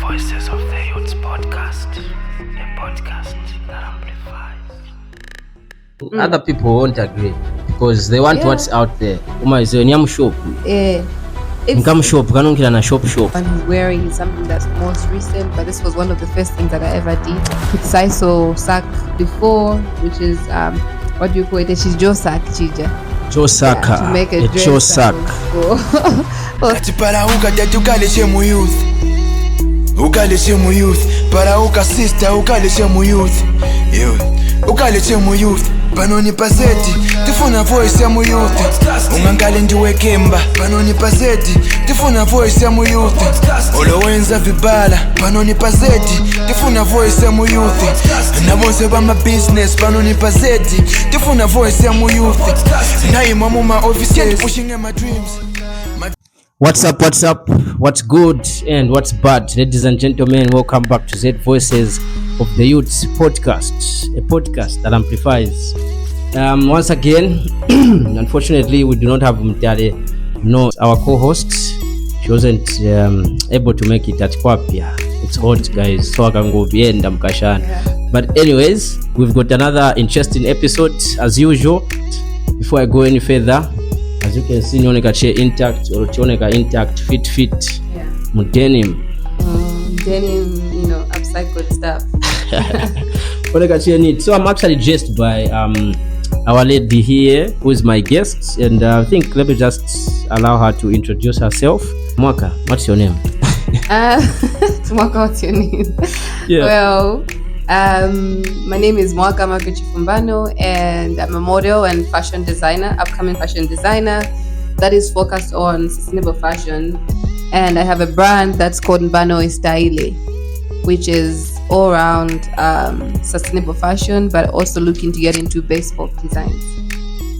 Voices of the Youths podcast, a podcast that amplifies. Other people won't agree because they want what's out there. Is a nyam shop. Income shop, kanongila na shop. And he's wearing something that's most recent, but this was one of the first things that I ever did. I saw sack before, which is what do you call it? She's Joe sack, chija. Joe Saka. To make a dress. Joe sack. Para uka tatu kaleshe mu youth. Ukaleshe mu youth. Para uka sister ukaleshe mu youth. Ukaleshe mu youth. Banoni paseti tifuna voice ya mu youth. Ungangale ndiwe kemba. Banoni paseti tifuna voice ya mu youth. Olowenza vibala. Banoni paseti tifuna voice ya mu youth. Nabonse bama business. Banoni paseti tifuna voice ya mu youth. Naima muma office pushing my dreams. What's up? What's good and what's bad? Ladies and gentlemen, welcome back to Z Voices of the Youths podcast, a podcast that amplifies. Once again, unfortunately, we do not have Mtare, our co-host. She wasn't able to make it at Kwapia. It's hot, guys. So I can go beyond Mkashan. But anyways, we've got another interesting episode as usual. Before I go any further, as you can see, nioneka chair intact or tioneka intact, fit. Denim, upcycled stuff. So I'm actually dressed by our lady here, who is my guest, and I think let me just allow her to introduce herself. Mwaka, what's your name? Mwaka, what's your name? Yeah. Well, my name is Mwaka Chifumbano, and I'm a model and fashion designer, upcoming fashion designer that is focused on sustainable fashion. And I have a brand that's called banoestylle, which is all around sustainable fashion, but also looking to get into bespoke designs.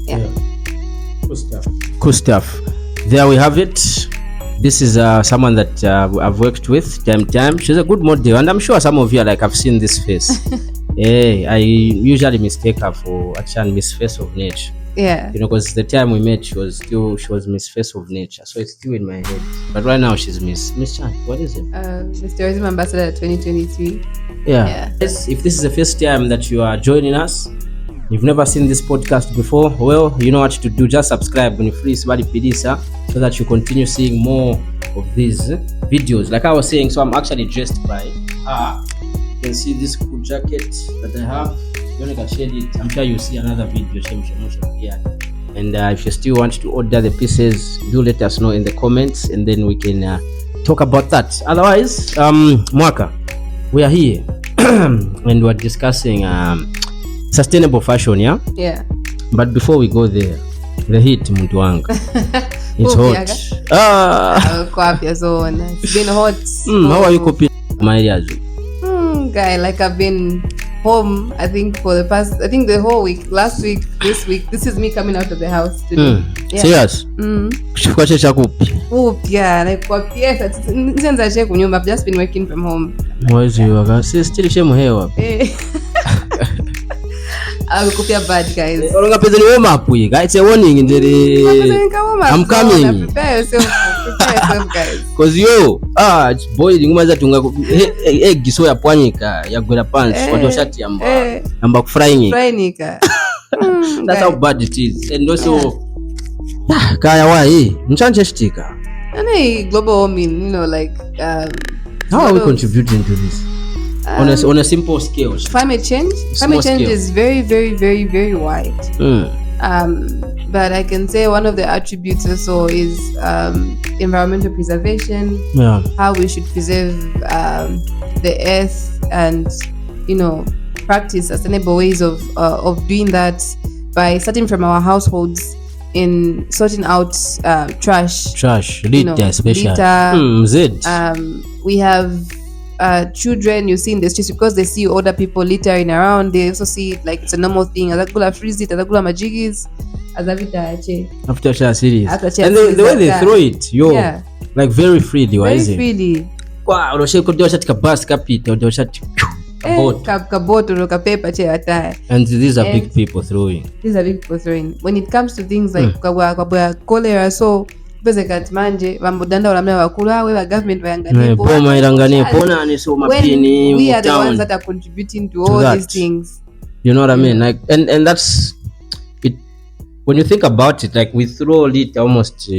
Yeah. Cool stuff. There we have it. This is someone that I've worked with time. She's a good model, and I'm sure some of you are like, I've seen this face. I usually mistake her for actually Miss Face of Nature. Yeah. Because the time we met, she was Miss Face of Nature, so it's still in my head. But right now she's Miss Chan. What is it? Miss Tourism Ambassador 2023. Yeah. Yes, if this is the first time that you are joining us, you've never seen this podcast before, well, you know what to do. Just subscribe when you free Sabadi Pidisa so that you continue seeing more of these videos. Like I was saying, so I'm actually dressed by you can see this cool jacket that I have. You can share it. I'm sure you'll see another video. And if you still want to order the pieces, do let us know in the comments, and then we can talk about that. Otherwise, Mwaka, we are here and we're discussing sustainable fashion, yeah? Yeah. But before we go there, the heat, muntu wangu. It's hot. It's been hot. How are you coping, my area? Guy, like I've been home, I think for the past, the whole week, last week, this week. This is me coming out of the house today. Serious? Yeah, like I've just been working from home. Still shame hewa. I'll copy a bad, guys. It's a warning. I'm coming. Prepare yourself, guys. Cause it's boiling. Egg so ya pwanika ya gwera pants watu shati amba frying. That's how bad it is. And also kaya wai mchanje shtika. And global warming, like how are we contributing to this? On a simple scale. Climate change is very, very, very, very wide. But I can say one of the attributes also is environmental preservation. Yeah. How we should preserve the earth and practice sustainable ways of doing that by starting from our households in sorting out trash, litter especially. We have children you see in the streets, because they see older people littering around, they also see it like it's a normal thing. Azakula freeze it, azakula majigis, after series. And the way they throw it, like very freely. Wow, and these are big people throwing. When it comes to things like cholera, so pese kati manje vambodanda olamna wakulu awe wa government wayangane poma irangane pona ni so mapini we are the ones that are contributing to all these things. You know what I mean? Like and that's it. When you think about it, like we throw it almost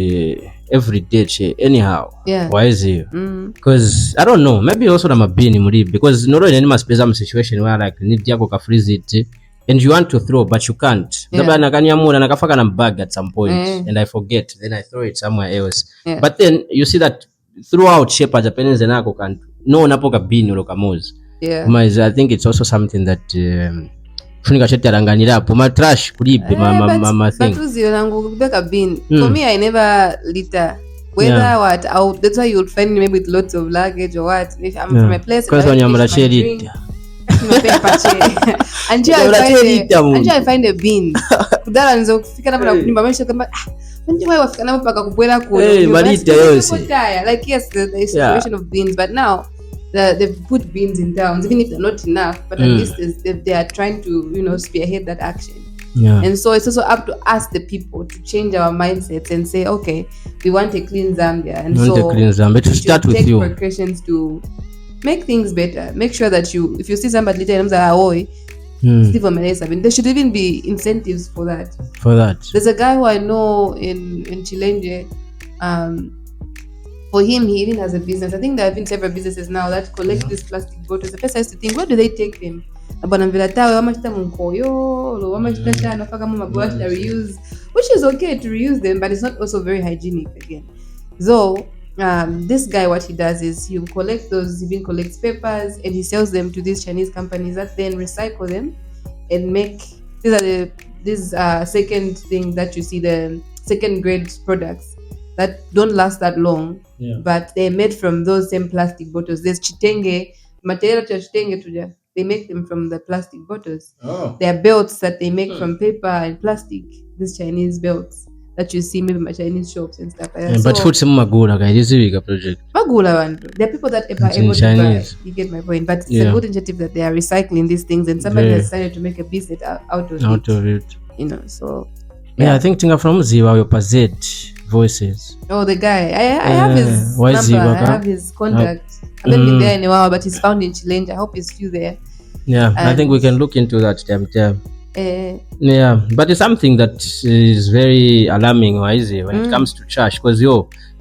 every day anyhow. Why is it? Because I don't know, maybe also I'm a being muri, because not in any space situation where like need yako ka freeze it and you want to throw but you can't. Labda nakanyamura nakafaka na bag at some point and I forget, then I throw it somewhere else. But then you see that throughout shape as Japanese nako can no napoka bin ulokamozi. I think it's also something that funika sheti aranganira hapo ma trash kulipe ma thing. But uzio nangu kubeka bin. For me I never litter. Whether what out, that's why you would find me maybe with lots of luggage or what. If I'm from a place because when you're sharing until I find a bin. Kudala nizo kufika na kuna kunimba maisha kama ndio wao wafika na mpaka kubwela kule. Like yes, the situation of bins, but now they've put bins in towns, even if they're not enough, but at least they are trying to spearhead that action. And so it's also up to us, the people, to change our mindsets and say, okay, we want a clean Zambia, and to start with you. Take precautions to make things better. Make sure that if you see somebody later and there should even be incentives for that. There's a guy who I know in Chilenge. For him, he even has a business. I think there have been several businesses now that collect these plastic bottles. The person has to think, where do they take them? Reuse, which is okay to reuse them, but it's not also very hygienic again. So this guy, what he does is he even collects papers and he sells them to these Chinese companies that then recycle them and make these second thing that you see, the second grade products that don't last that long, but they're made from those same plastic bottles. There's chitenge, material to chitenge tuja. They make them from the plastic bottles. There are belts that they make from paper and plastic. These Chinese belts that you see maybe in my Chinese shops and stuff like that. But food some magula guys, this is a project. Magula one. There are people that are able to buy. You get my point. But it's a good initiative that they are recycling these things, and somebody has decided to make a business out of it. So I think Tinga from Ziwa your Zed Voices. Oh, the guy. I have his number. I have his contact. I haven't been there in a while, but he's found in Chilenge. I hope he's still there. I think we can look into that time. But it's something that is very alarming when it comes to trash, because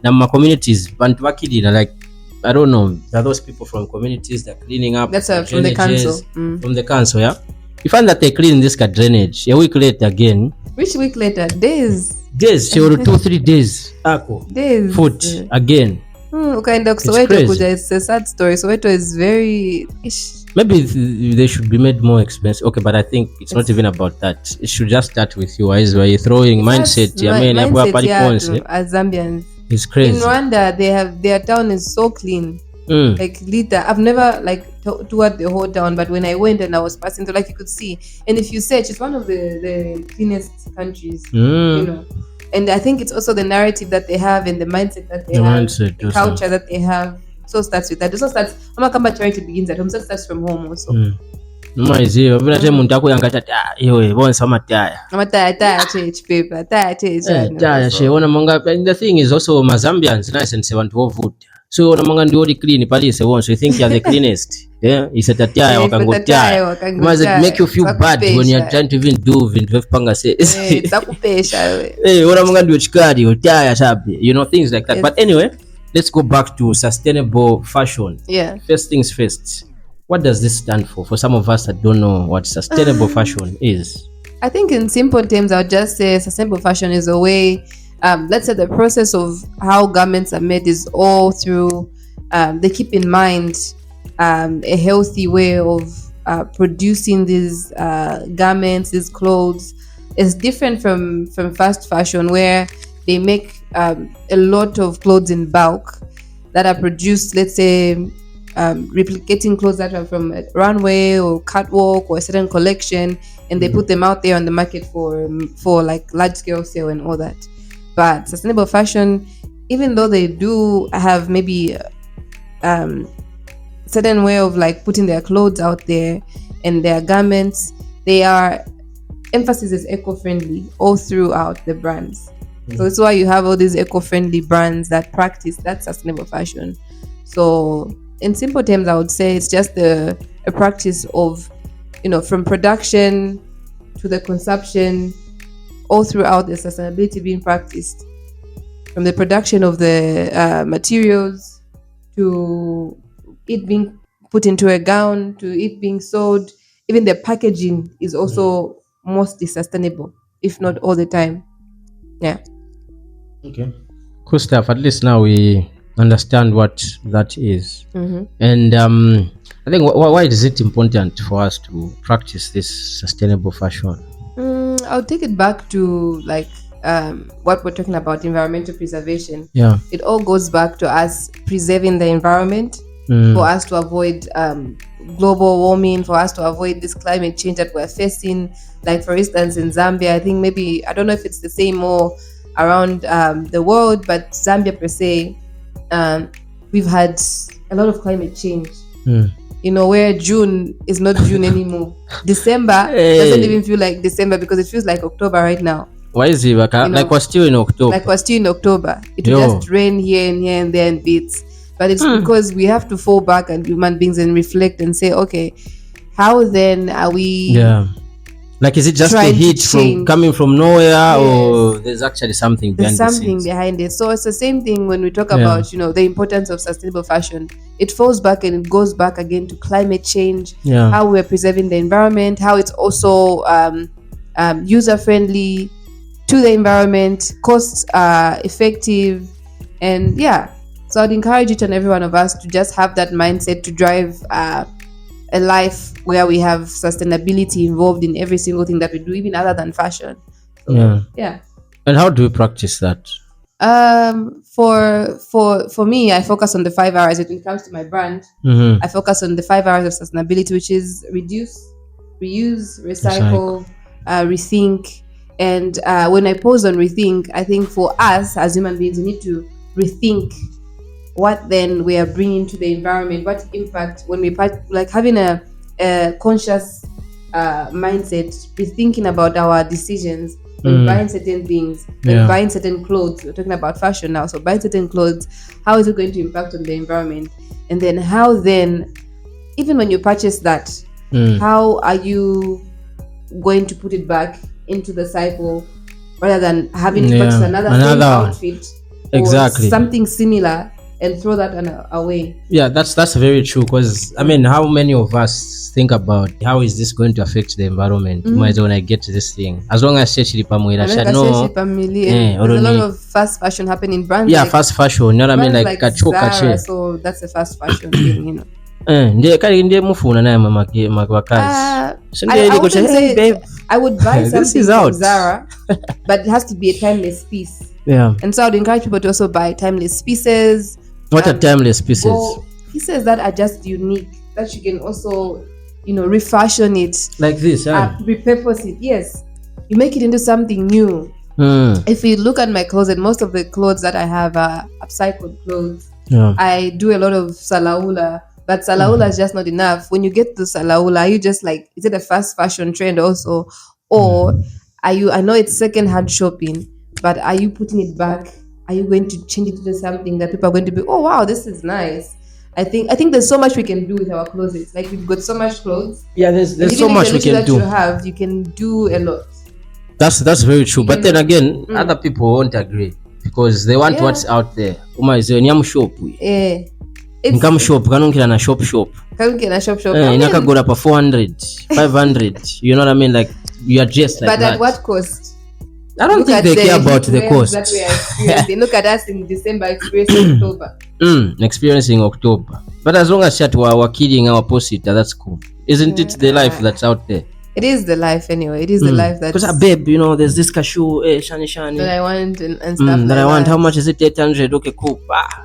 nama communities bantu bakidina, like I don't know, there are those people from communities that are cleaning up. That's from the council. From the council, you find that they clean this drainage a week later again. Which week later? Days. She will 2-3 days. Days. Foot again. It's a sad story. Soweto is very maybe they should be made more expensive. Okay, but I think it's not even about that. It should just start with you. Where you're throwing mindset. As Zambians, it's crazy. In Rwanda, their town is so clean. Like Lita, I've never toured the whole town, but when I went and I was passing through, you could see, and if you search, it's one of the cleanest countries. And I think it's also the narrative that they have and the mindset that they have, the culture that they have. So starts with that. So starts. Charity begins at home. So starts from home also. The thing is also Zambians nice and 7 vote. So namanga ndio clean pale so you think you are the cleanest. Isetataya wakangotaya. Must make you feel bad when you are trying to even do panga say. Takupesha. Namanga ndio chikari utaya sabi. Things like that. But anyway, let's go back to sustainable fashion. First things first. What does this stand for? For some of us that don't know what sustainable fashion is. I think in simple terms, I would just say sustainable fashion is a way. Let's say the process of how garments are made is all through. They keep in mind a healthy way of producing these garments, these clothes. It's different from fast fashion, where they make a lot of clothes in bulk that are produced, let's say, replicating clothes that are from a runway or catwalk or a certain collection, and they put them out there on the market for like large scale sale and all that. But sustainable fashion, even though they do have maybe certain way of putting their clothes out there and their garments, they are emphasis is eco-friendly all throughout the brands. So it's why you have all these eco-friendly brands that practice that sustainable fashion. So in simple terms, I would say it's just a practice of, from production to the consumption, all throughout the sustainability being practiced, from the production of the materials to it being put into a gown to it being sold. Even the packaging is also mostly sustainable, if not all the time. Yeah. Okay. Cool stuff. At least now we understand what that is. Mm-hmm. And I think why is it important for us to practice this sustainable fashion? I'll take it back to what we're talking about, environmental preservation. Yeah. It all goes back to us preserving the environment for us to avoid global warming, for us to avoid this climate change that we're facing. Like, for instance, in Zambia, I think maybe, I don't know if it's the same or around the world, but Zambia per se, we've had a lot of climate change. Where June is not June anymore. December doesn't even feel like December because it feels like October right now. Why is it like we're still in October? Like we're still in October. It will just rain here and there and bits. But it's because we have to fall back and human beings and reflect and say, okay, how then are we? Yeah. Like, is it just the heat coming from nowhere, or there's actually something behind it? So it's the same thing when we talk about, the importance of sustainable fashion. It falls back and it goes back again to climate change, how we're preserving the environment, how it's also user-friendly to the environment, cost effective, and so I'd encourage each and every one of us to just have that mindset to drive a life where we have sustainability involved in every single thing that we do, even other than fashion. So, yeah. And how do we practice that? For me, I focus on the 5 R's. When it comes to my brand, I focus on the 5 R's of sustainability, which is reduce, reuse, recycle, rethink. And when I pose on rethink, I think for us as human beings, we need to rethink what then we are bringing to the environment, what impact when we having a conscious mindset, be thinking about our decisions when buying certain things, when buying certain clothes. We're talking about fashion now, so buying certain clothes, how is it going to impact on the environment? And then how then, even when you purchase that, how are you going to put it back into the cycle rather than having to purchase another outfit or something similar and throw that away? Yeah, that's very true, because I mean, how many of us think about how is this going to affect the environment when I get to this thing? As long as there's a lot of fast fashion happening in brands. Yeah, fast fashion. You know what I mean? Like Zara, so that's a fast fashion thing, I would buy something from Zara, but it has to be a timeless piece. Yeah. And so I would encourage people to also buy timeless pieces. What are timeless pieces? Pieces that are just unique, that you can also, refashion it. Like this, repurpose it. Yes. You make it into something new. If you look at my closet, most of the clothes that I have are upcycled clothes. Yeah. I do a lot of salaula, but salaula is just not enough. When you get to salaula, you just is it a fast fashion trend also? Or I know it's second-hand shopping, but are you putting it back? Are you going to change it to something that people are going to be, oh wow, this is nice? I think there's so much we can do with our closets. Like, we've got so much clothes. Yeah, there's so much we can do. You can do a lot. That's very true. But then again, other people won't agree because they want what's out there. Income shop, kanungira na shop. Inakagura pa 400, 500. You know what I mean? Like, you are just like that. But at what cost? I don't think they care about the cost. That we are experiencing. Look at us in December, experiencing October. Experiencing October. But as long as we're kidding our post-it, that's cool. Isn't it the life that's out there? It is the life anyway. It is the life that's... Because, babe, there's this cashew, shani. That I want and stuff that I want. How much is it? 800. Okay, cool.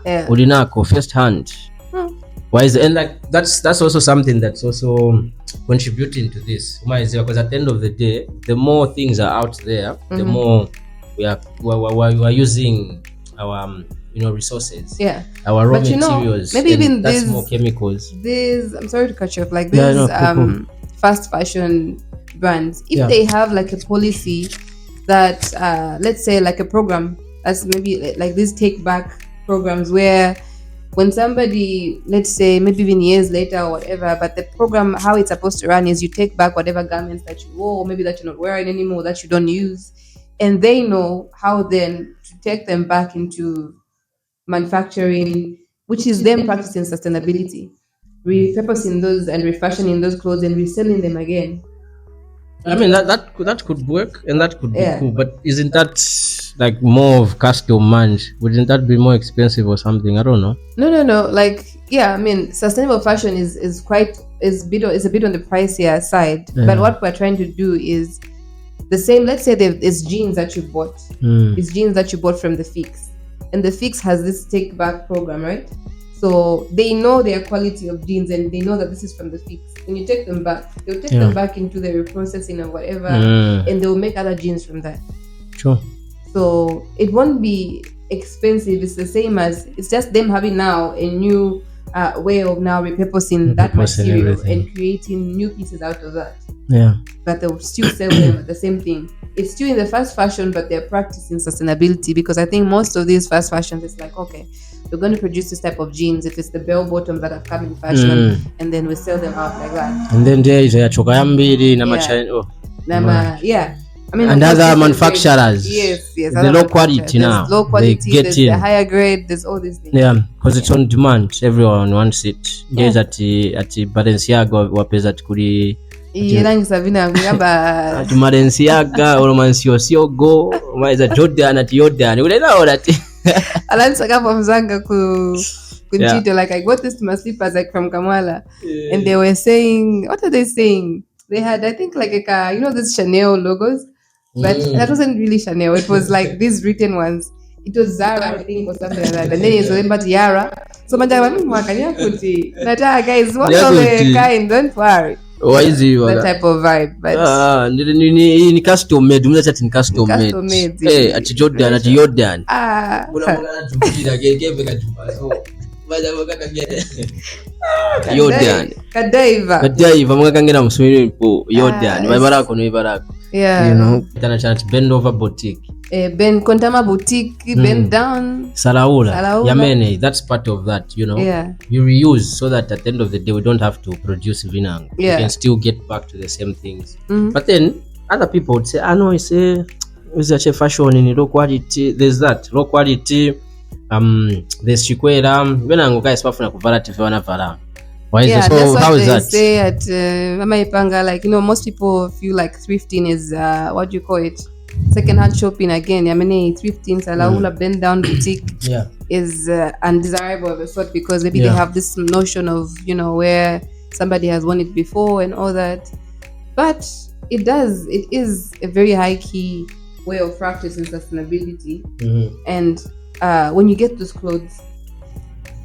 Udinako, first hand. Why is it? And that's also something that's also contributing to this. Because at the end of the day, the more things are out there, the more we are using our resources. Yeah. Our raw materials. Maybe even that's more chemicals. I'm sorry to cut you off. Like this fast fashion brands, if they have like a policy that let's say like a program as maybe like these take back programs where when somebody, let's say maybe even years later or whatever, but the program, how it's supposed to run is you take back whatever garments that you wore, maybe that you're not wearing anymore, that you don't use, and they know how then to take them back into manufacturing, which is them practicing sustainability, repurposing those and refashioning those clothes and reselling them again. I mean that could work and that could be cool, but isn't that like more of custom made? Wouldn't that be more expensive or something? I don't know. No. Like I mean, sustainable fashion is a bit on the pricier side. Yeah. But what we're trying to do is the same. Let's say there's jeans that you bought. It's jeans that you bought from the Fix, and the Fix has this take back program, right? So they know their quality of jeans and they know that this is from the Fix. When you take them back, they'll take them back into the reprocessing or whatever, and they'll make other jeans from that. Sure. So it won't be expensive. It's the same as, it's just them having now a new way of now repurposing that material everything, and creating new pieces out of that. Yeah. But they'll still sell them the same thing. It's still in the fast fashion, but they're practicing sustainability, because I think most of these fast fashions, it's like, okay, we're going to produce this type of jeans if it's the bell bottoms that have come in fashion, and then we sell them out like that. And then there is a chokayambiri I mean, and other manufacturers. Yes. The low quality now. There's low quality, there's the higher grade, there's all these things. Yeah, because it's on demand. Everyone wants it. There's at Balenciaga wapeza kuri ati Balenciaga or Mansiosiogo or is a Jordan at Jordan. Alansaka from Zanga Kunchito, like I got this to my slippers like from Kamala, and they were saying, what are they saying? They had, I think, like a this Chanel logos, but that wasn't really Chanel. It was like these written ones. It was Zara, I think, or something like that. And then it's remembered Yara. So guys, what of the kind? Don't worry. Why is it that type of vibe? But ni custom made. Muna chat in custom made. Hey, at Jordan, at Jordan. Jordan. Kadaiva mwakangena mswiri po Jordan. Barako no barako. Yeah. You know, tana bend over boutique. Ben Kontama boutique, bend down. Salaula. Yamene, that's part of that, you know. Yeah. You reuse so that at the end of the day we don't have to produce vinang. Yeah. We can still get back to the same things. But then other people would say, no, it's a fashion in low quality. There's that low quality. There's chikwera. Vinango guys pafuna kuvala TV wanavala. Why is this? So how is that? Say at Mamaipanga, like, most people feel like thrifting is what do you call it? Second-hand shopping again. I mean, thrifting, Salaula, bend down boutique is undesirable of a sort, because maybe they have this notion of where somebody has worn it before and all that. But it is a very high key way of practicing sustainability. And when you get those clothes,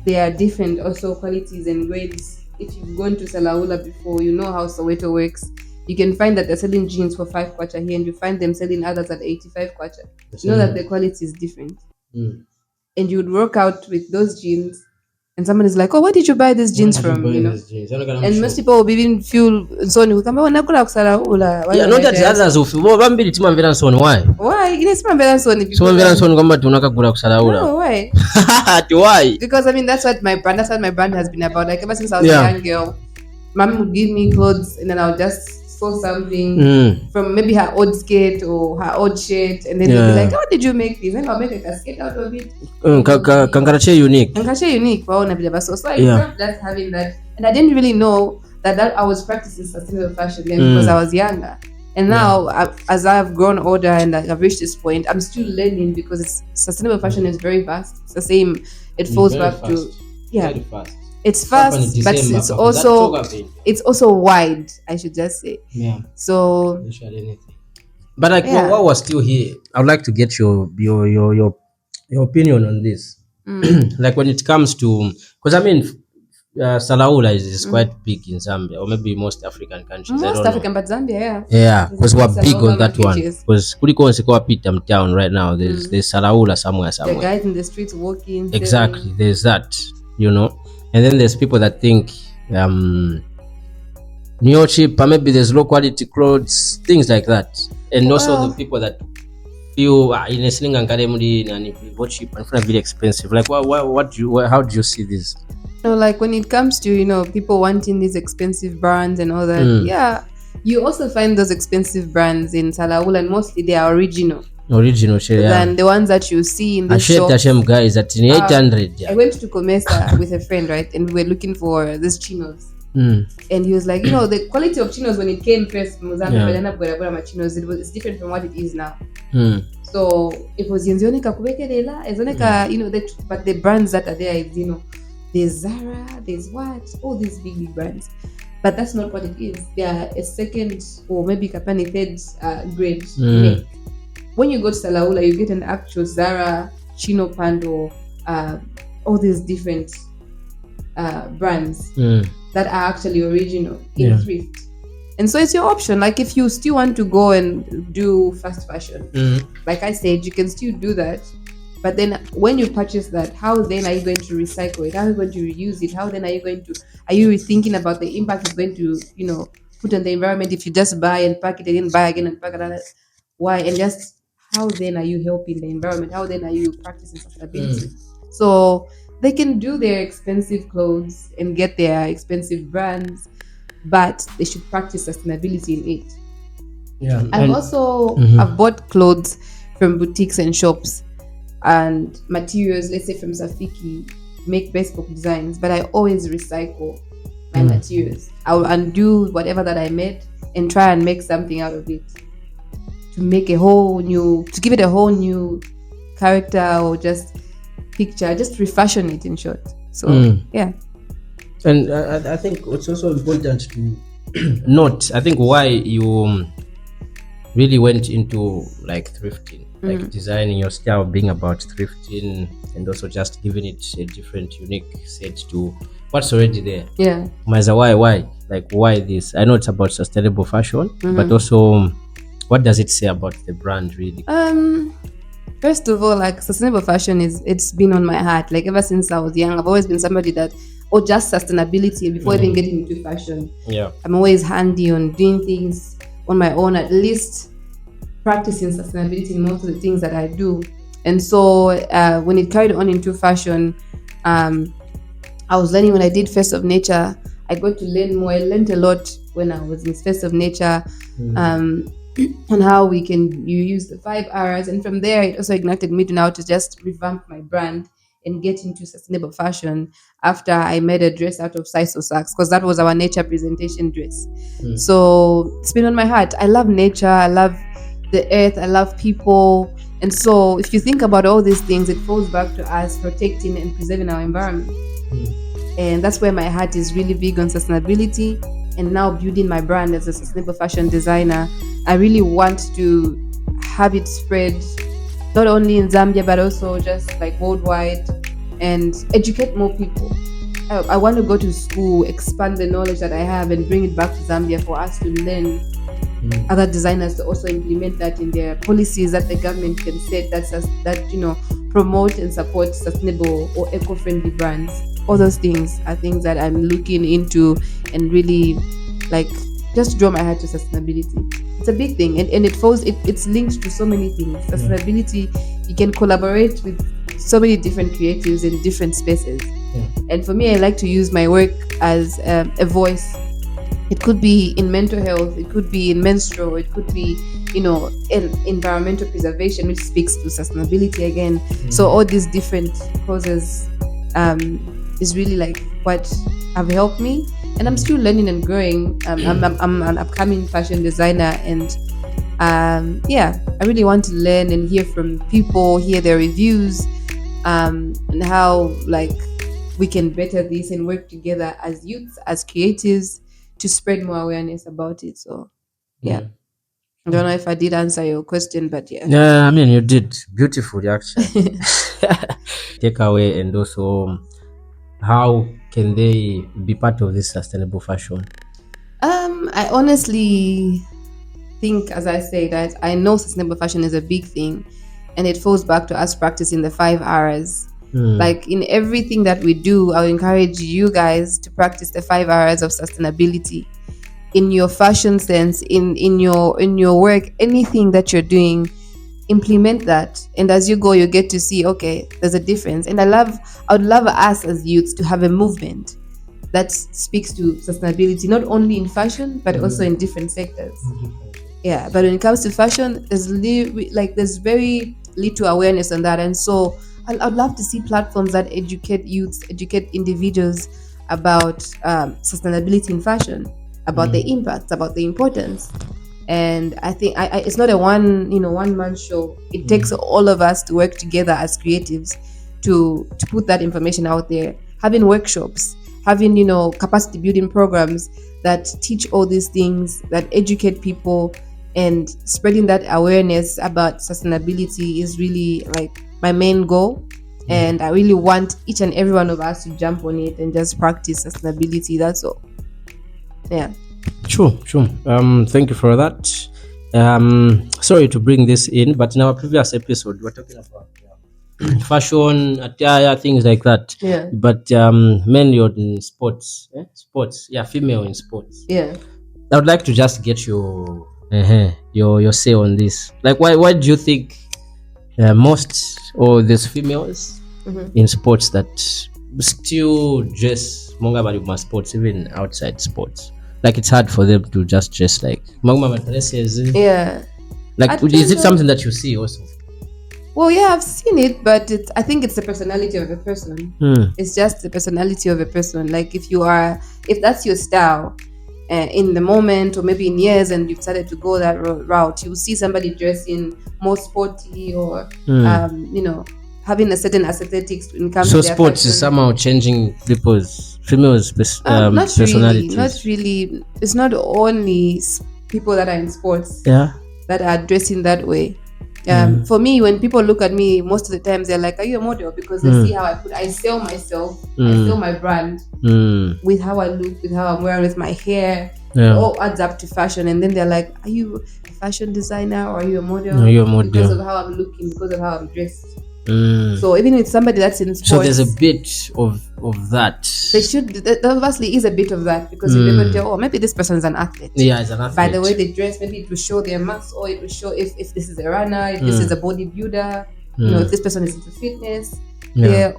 they are different also qualities and grades. If you've gone to Salaula before, you know how Soweto works. You can find that they're selling jeans for 5 kwacha here, and you find them selling others at 85 kwacha. You know that the quality is different. And you would work out with those jeans, and someone is like, oh, where did you buy these jeans from? And most people will even feel so why? Yeah, not that others of bambiri timamvera nsoni. Why? Timamvera nsoni. So mvera nsoni kwamba tunakagura kusalaula. No, why? Why? Because I mean that's what my brand has been about. Like ever since I was a young girl, mom would give me clothes, and then I'll just sew something from maybe her old skirt or her old shirt, and then they'll be like, how did you make this? And I'll make a casket out of it. Kankarache unique. So I started just having that, and I didn't really know that I was practicing sustainable fashion then because I was younger. And now, as I've grown older and I've reached this point, I'm still learning, because sustainable fashion is very vast. It's the same. It falls back to very fast. It's fast, but it's also wide, I should just say. Yeah. So, but like, what was still here? I would like to get your opinion on this. Like when it comes to, because I mean, Salaula is quite big in Zambia, or maybe most African countries. Most African, but Zambia, yeah, because we're big on that one. Because Kuliko Nsiko Pitam town right now, there's Salaula somewhere. The guys in the streets walking. Exactly, there's that, and then there's people that think neo cheap, maybe there's low quality clothes, things like that, and also the people that you in a sling and academy and what cheap and very expensive. Like how do you see this? So like when it comes to people wanting these expensive brands and all that, yeah, you also find those expensive brands in Salaula, and mostly they are original than the ones that you see in the shop. Guys at 800. I went to Comesa with a friend, right, and we were looking for these chinos. And he was like, the quality of chinos when it came first from Zambia, it's different from what it is now. So it was but the brands that are there is there's Zara, there's all these big brands, but that's not what it is. They are a second or maybe kapani third grade make. When you go to Salaula, you get an actual Zara, Chino Pando, all these different brands that are actually original in thrift. And so it's your option. Like if you still want to go and do fast fashion, like I said, you can still do that. But then when you purchase that, how then are you going to recycle it? How are you going to reuse it? How then are you rethinking about the impact it's going to, put on the environment if you just buy and pack it and buy again and pack it? Why? And just how then are you helping the environment? How then are you practicing sustainability? So they can do their expensive clothes and get their expensive brands, but they should practice sustainability in it. Yeah. I've bought clothes from boutiques and shops and materials, let's say from Safiki, make bespoke designs, but I always recycle my materials. I'll undo whatever that I made and try and make something out of it to give it a whole new character or just picture, just refashion it in short. So yeah. And I think it's also important to note, I think why you really went into like thrifting, like designing your style being about thrifting and also just giving it a different unique set to what's already there. Yeah. Why? Like why this? I know it's about sustainable fashion, but also what does it say about the brand really? First of all, like sustainable fashion it's been on my heart. Like ever since I was young, I've always been somebody that just sustainability before even getting into fashion. Yeah. I'm always handy on doing things on my own, at least practicing sustainability in most of the things that I do. And so when it carried on into fashion, I was learning when I did Face of Nature. I got to learn more. I learned a lot when I was in Face of Nature on how you use the 5 R's. And from there, it also ignited me to now to just revamp my brand and get into sustainable fashion after I made a dress out of Siso sacks, because that was our nature presentation dress. So it's been on my heart. I love nature. I love the earth. I love people. And so if you think about all these things, it falls back to us protecting and preserving our environment. And that's where my heart is really big on sustainability. And now building my brand as a sustainable fashion designer, I really want to have it spread not only in Zambia but also just like worldwide and educate more people. I want to go to school, expand the knowledge that I have and bring it back to Zambia for us to learn other designers to also implement that in their policies that the government can set that promote and support sustainable or eco-friendly brands. All those things are things that I'm looking into and really like just draw my heart to sustainability. It's a big thing and it's linked to so many things. Sustainability, you can collaborate with so many different creatives in different spaces. And for me, I like to use my work as a voice. It could be in mental health, it could be in menstrual, it could be in environmental preservation, which speaks to sustainability again. So all these different causes is really like what have helped me, and I'm still learning and growing. I'm an upcoming fashion designer, and I really want to learn and hear from people, hear their reviews, and how like we can better this and work together as youths, as creatives, to spread more awareness about it. So I don't know if I did answer your question, but I mean you did beautifully actually. Take away, and also how can they be part of this sustainable fashion? I honestly think, as I say, that I know sustainable fashion is a big thing, and it falls back to us practicing the 5 R's. Like in everything that we do, I'll encourage you guys to practice the 5 R's of sustainability in your fashion sense, in your work, anything that you're doing. implement that, and as you go you get to see, okay, there's a difference. And I would love us as youths to have a movement that speaks to sustainability, not only in fashion but also in different sectors. Yeah, but when it comes to fashion, there's very little awareness on that. And so I'd love to see platforms that educate youths, educate individuals about sustainability in fashion, about the impacts, about the importance. And I think it's not a one man show. It takes all of us to work together as creatives to put that information out there, having workshops, having capacity building programs that teach all these things, that educate people, and spreading that awareness about sustainability is really like my main goal. And I really want each and every one of us to jump on it and just practice sustainability. That's all. Yeah. Sure. Thank you for that. Sorry to bring this in, but in our previous episode we were talking about fashion, attire, things like that. Yeah. But mainly on sports. Sports. Yeah, female in sports. Yeah. I would like to just get your say on this. Like, why do you think most or there's females in sports that still dress monga sports, even outside sports? Like, it's hard for them to just dress like dresses. Yeah. Like, is it something that you see also? Well, yeah, I've seen it, but I think it's the personality of a person. It's just the personality of a person. Like, if that's your style in the moment, or maybe in years, and you've started to go that route, you see somebody dressing more sporty, or having a certain aesthetics when it comes to their sports fashion. Is somehow changing females' personalities. Not really. It's not only people that are in sports that are dressing that way. For me, when people look at me, most of the times they're like, "Are you a model?" Because they see how I sell myself, I sell my brand with how I look, with how I'm wearing, with my hair. It all adds up to fashion. And then they're like, "Are you a fashion designer, or are you a model?" Because of how I'm looking, because of how I'm dressed. So even with somebody that's in sports, so there's a bit of that. There obviously is a bit of that, because you never tell, maybe this person is an athlete. Yeah, it's an athlete. By the way they dress, maybe it will show their muscle, or it will show if this is a runner, if this is a bodybuilder, if this person is into fitness.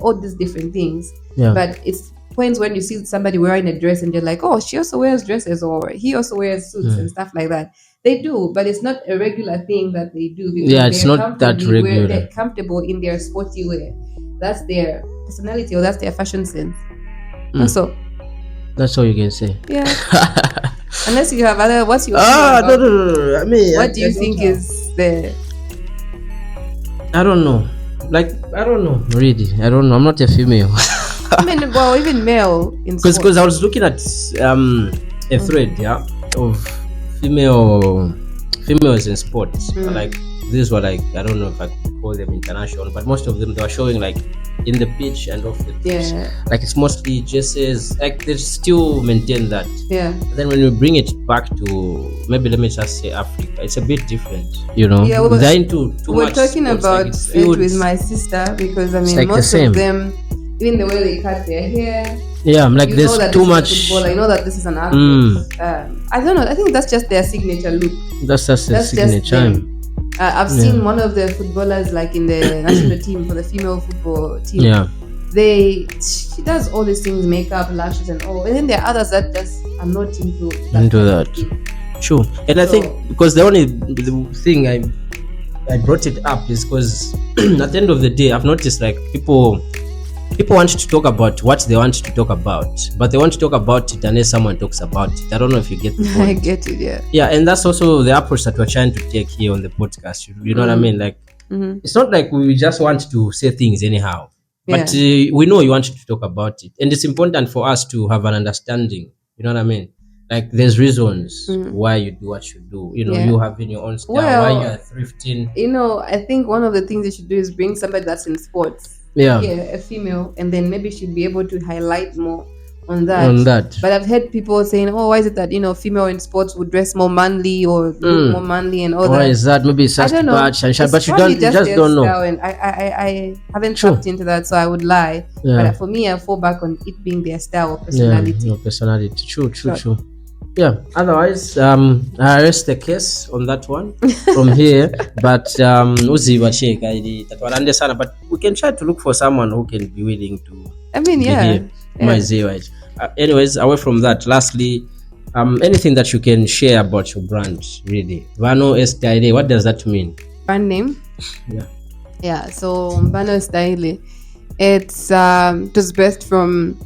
All these different things. But it's points when you see somebody wearing a dress and you're like, oh, she also wears dresses, or he also wears suits and stuff like that. They do, but it's not a regular thing that they do. It's not that regular. They're comfortable in their sporty wear. That's their personality, or that's their fashion sense. So that's all you can say. Yeah. Unless you have other, what's your no. I mean, what do you think is the? I don't know. Like, I don't know. Really, I don't know. I'm not a female. I mean, well, even male in sports. Because I was looking at a thread, of females in sports. Like, these were like, I don't know if I could call them international, but most of them, they were showing like in the pitch and off the pitch. Like, it's mostly dresses. Like, they still maintain that. But then when we bring it back to, maybe let me just say Africa, it's a bit different, they're into too we're much talking sports, about like it with my sister, because I mean, like most of them, even the way they cut their hair, I'm like, there's too much. I know that this is an athlete. I don't know. I think that's just their signature look. That's just their signature. I've seen one of the footballers, like in the national team, for the female football team. She does all these things, makeup, lashes, and all. And then there are others that just are not into that. Sure. And I think because the thing I brought it up is because at the end of the day, I've noticed like people want to talk about what they want to talk about, but they want to talk about it unless someone talks about it. I don't know if you get the point. I get it, yeah. And that's also the approach that we're trying to take here on the podcast. You know what I mean? Like, it's not like we just want to say things anyhow, but we know you want to talk about it, and it's important for us to have an understanding. You know what I mean? Like, there's reasons why you do what you do. You having your own style, why you're thrifting. I think one of the things you should do is bring somebody that's in sports. A female, and then maybe she'd be able to highlight more on that. But I've heard people saying, oh, why is it that female in sports would dress more manly or look more manly and all that? Why is that? Maybe it's just batch and but you just don't know. And I haven't tapped into that, so I would lie. But for me, I fall back on it being their style or personality. Your personality. True. Yeah, otherwise I rest the case on that one from here. But uziva shake ID tatwalande sana, but we can try to look for someone who can be willing to be here. Anyways, away from that, lastly, anything that you can share about your brand, really. Banoestylle, what does that mean? Brand name? Yeah, so banoestylle, it was birthed from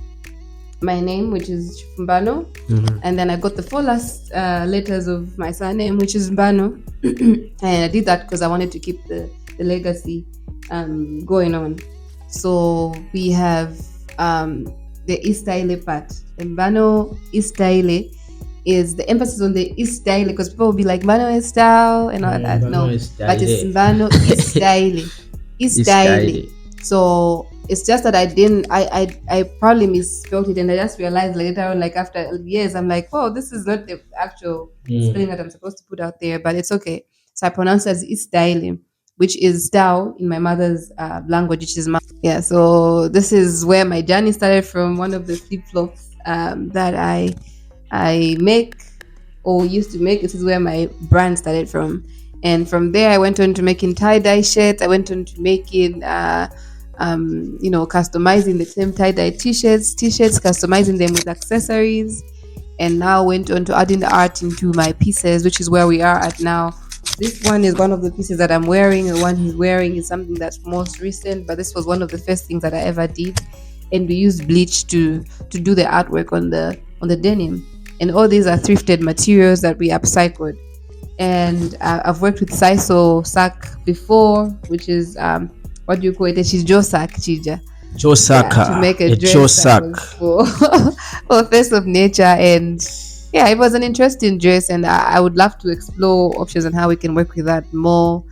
my name, which is Mbano, and then I got the 4 last letters of my surname, which is Mbano. And I did that because I wanted to keep the legacy going on. So we have the Stylle part. Mbano Stylle is the emphasis on the Stylle, because people will be like Mbano style and all that. No, but it's Mbano Stylle. Stylle. So it's just that I probably misspelled it, and I just realized later on, like after years, I'm like, oh, this is not the actual spelling that I'm supposed to put out there, but it's okay. So I pronounce it as Stylle, which is style in my mother's language, which is so this is where my journey started, from one of the flip-flops that I make or used to make. This is where my brand started from. And from there, I went on to making tie-dye shirts. I went on to making, customizing the same tie-dye t-shirts, customizing them with accessories. And now went on to adding the art into my pieces, which is where we are at now. This one is one of the pieces that I'm wearing. The one he's wearing is something that's most recent, but this was one of the first things that I ever did. And we used bleach to do the artwork on the denim. And all these are thrifted materials that we upcycled. And I've worked with Saiso Sak before, which is what do you call it? She's Josak Chija. Josaka. To make a dress for Face of Nature. And yeah, it was an interesting dress, and I would love to explore options on how we can work with that more.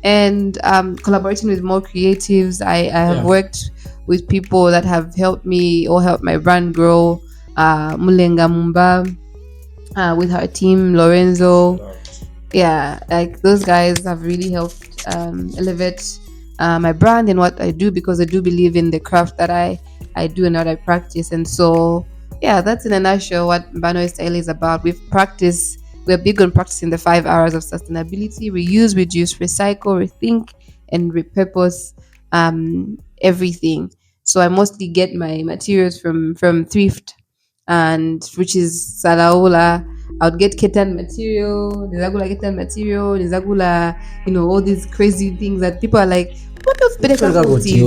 And collaborating with more creatives. I have worked with people that have helped me or helped my brand grow. Mulenga Mumba, with her team, Lorenzo. Yeah, like those guys have really helped elevate my brand and what I do, because I do believe in the craft that I do and what I practice. And so yeah, that's in a nutshell what banoestylle is about. We're big on practicing the 5 hours of sustainability: reuse, reduce, recycle, rethink, and repurpose everything. So I mostly get my materials from thrift, and which is Salaola. I would get kitten material, Nizagula kitten material, Nizagula, all these crazy things that people are like, what else peleka kuti?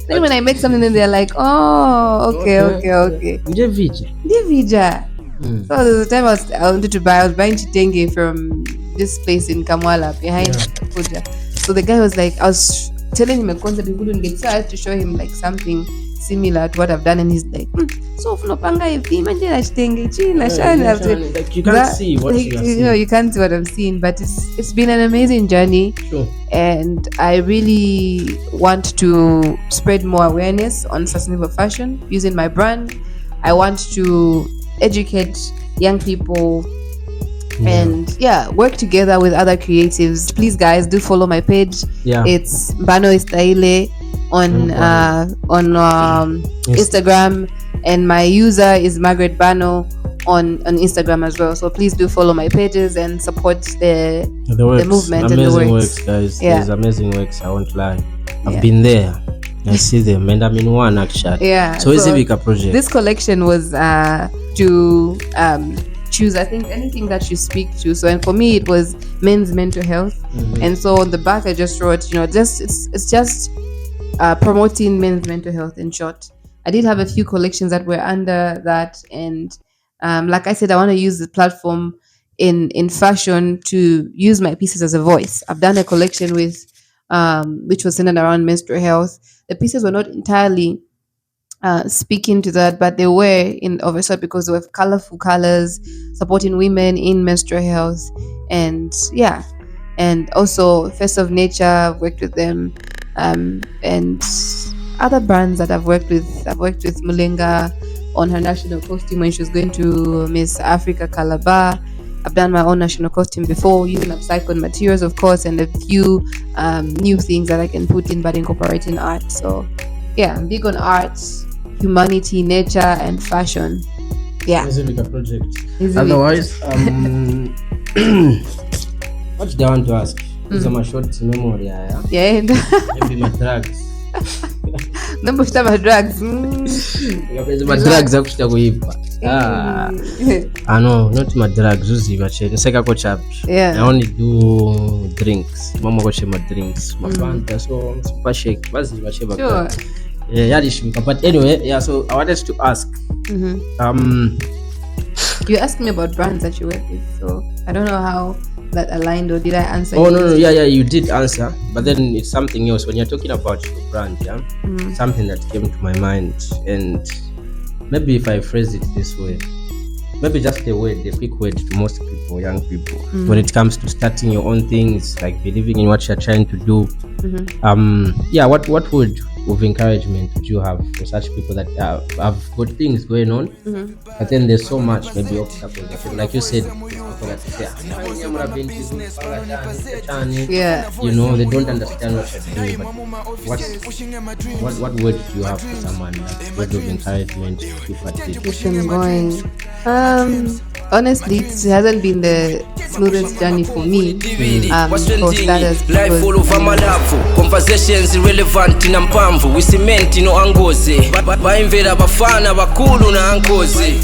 Then when I make something, then they're like, oh, okay. Ndivija. So there's a time I wanted to buy, I was buying chitenge from this place in Kamwala behind Koja. So the guy was like, I was telling him a concept, he couldn't get, so I had to show him like something similar to what I've done, and he's like, so unopanga hivi, imagine chitenge chini shana. Like you can't see what you are seeing. You can't see what I'm seeing, but it's been an amazing journey. Sure. And I really want to spread more awareness on sustainable fashion using my brand. I want to educate young people and work together with other creatives. Please guys, do follow my page. It's banoestylle on Instagram, and my user is Margaret Bano on Instagram as well. So please do follow my pages and support the movement. Amazing and the works, guys. There's amazing works, I won't lie. I've been there. I see them, and I'm in one actually. So it's a big project. This collection was to choose, I think, anything that you speak to. So, and for me, it was men's mental health. And so on the back, I just wrote, it's just promoting men's mental health in short. I did have a few collections that were under that, and like I said, I want to use the platform in fashion to use my pieces as a voice. I've done a collection with which was centered around menstrual health. The pieces were not entirely speaking to that, but they were of a sort, because they were colorful colors supporting women in menstrual health. And and also Face of Nature, I've worked with them, and other brands that I've worked with Mulenga on her national costume when she was going to Miss Africa Calabar. I've done my own national costume before using upcycled materials, of course, and a few new things that I can put in, but incorporating art. So I'm big on art, humanity, nature, and fashion. Yeah. It's a project. Otherwise, what do I want to ask? It's a short memory. Yeah. Maybe my drugs. Number my drugs. My drugs are kuipa. No, not my drugs. I only do drinks. Mama go my drinks. My Fanta, so super shake. Sure. Yeah, but anyway, so I wanted to ask. You asked me about brands that you work with, so I don't know how that aligned, or did I answer? Oh, no, yeah, you did answer, but then it's something else. When you're talking about your brand, something that came to my mind, and maybe if I phrase it this way, maybe just a quick word to most people, young people, when it comes to starting your own things, like believing in what you're trying to do. What word of encouragement would you have for such people that have got things going on, but then there's so much maybe obstacles, like you said, they don't understand what you're doing, but what word do you have for someone, like word of encouragement to keep at it? Keep them going. Honestly, it hasn't been the smoothest journey for me. For starters, life all over malavu, conversations irrelevant na mpamvu, we cement no angoze, baimvera bafana bakulu na angoze.